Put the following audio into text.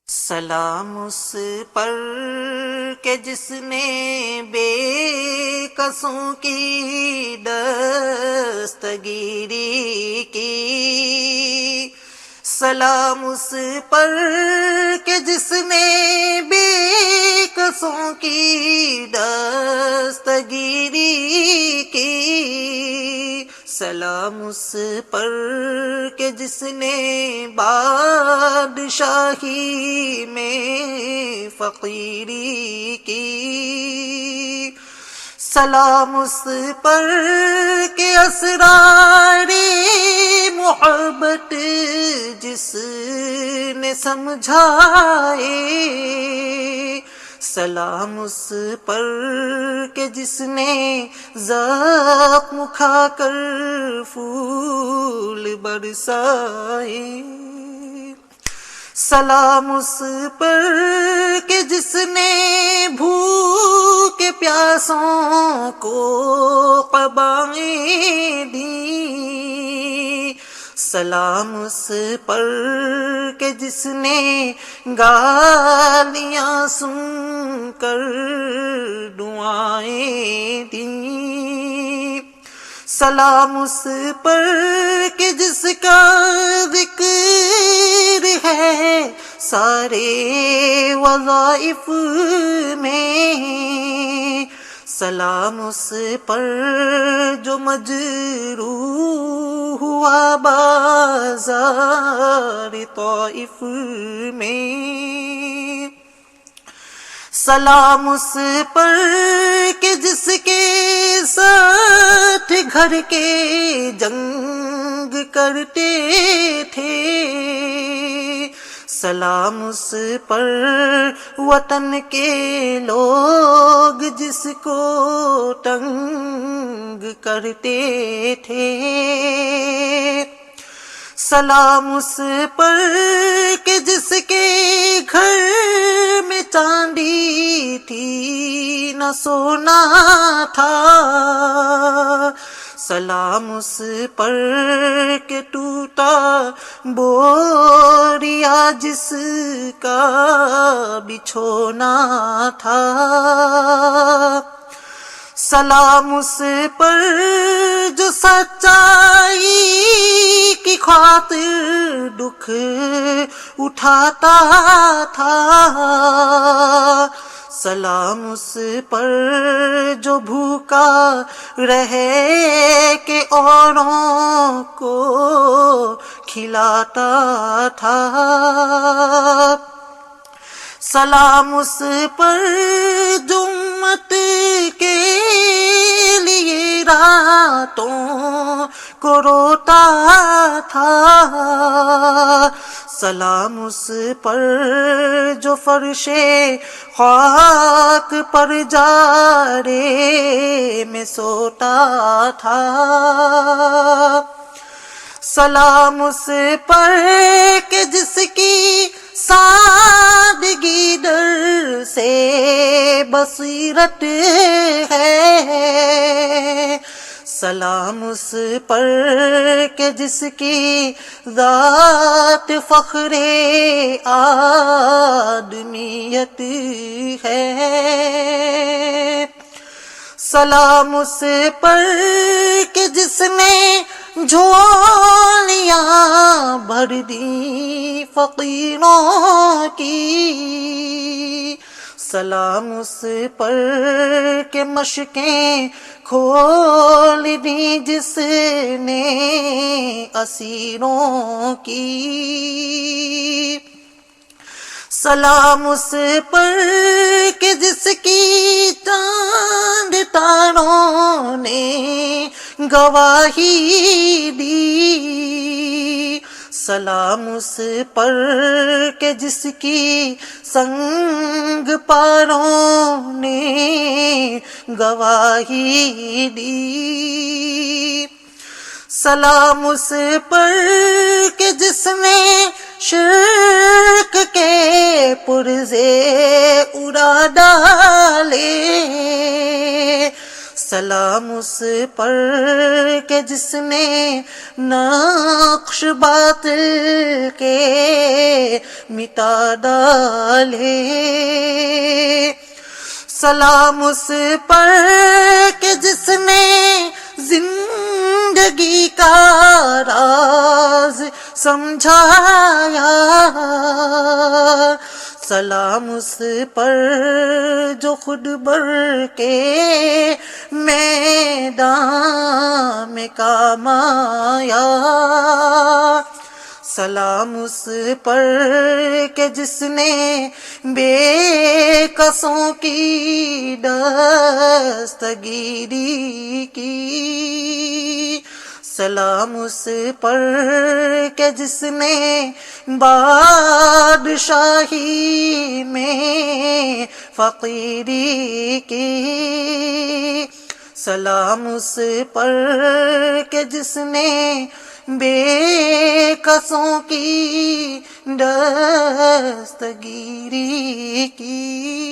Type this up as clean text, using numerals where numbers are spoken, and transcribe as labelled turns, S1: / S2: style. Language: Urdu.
S1: سلام اس پر کہ جس نے بے کسوں کی دستگیری کی، سلام اس پر کہ جس نے بے کسوں کی دستگیری کی، سلام اس پر کہ جس نے بادشاہی میں فقیری کی، سلام اس پر کہ اسرار محبت جس نے سمجھائے، سلام اس پر کہ جس نے زخم کھا کر پھول برسائے، سلام اس پر کہ جس نے بھوکے پیاسوں کو قبائیں دیں، سلام اس پر کہ جس نے گالیاں سن کر دعائیں دیں، سلام اس پر کہ جس کا ذکر ہے سارے وظائف میں، سلام اس پر جو مجروح ہوا بازار طائف میں، سلام اس پر کہ جس کے ساتھ گھر کے جنگ کرتے تھے، سلام اس پر وطن کے لوگ جس کو تنگ کرتے تھے، سلام اس پر کہ جس کے گھر میں چاندی تھی نہ سونا تھا، سلام اس پر کہ ٹوٹا بوریا جس کا بچھونا تھا، سلام اس پر جو سچائی کی خاطر دکھ اٹھاتا تھا، سلام اس پر جو بھوکا رہے کہ اوروں کو کھلاتا تھا، سلام اس پر جو امت کے لیے راتوں کو روتا تھا، سلام اس پر جو فرش خاک پر جارے میں سوتا تھا، سلام اس پر کہ جس کی سادگی در سے بصیرت ہے، سلام اس پر کہ جس کی ذات فخر آدمیت ہے، سلام اس پر کہ جس نے جھولیاں بھر دی فقیروں کی، سلام اس پر کہ مشکیں کھول دی جس نے اسیروں کی، سلام اس پر کہ جس کی چاند تاروں نے گواہی دی، سلام اس پر کہ جس کی سنگ پاروں نے گواہی دی، سلام اس پر کہ جس نے شرک کے پرزے اڑا ڈالے، سلام اس پر کہ جس نے نقش باطل کے مٹا ڈالے، سلام اس پر کہ جس نے زندگی کا راز سمجھایا، سلام اس پر جو خود بر کے میدان میں کام آیا، سلام اس پر کہ جس نے بے کسوں کی دستگیری کی، سلام اس پر کہ جس نے بادشاہی میں فقیری کی، سلام اس پر کہ جس نے بے کسوں کی دستگیری کی۔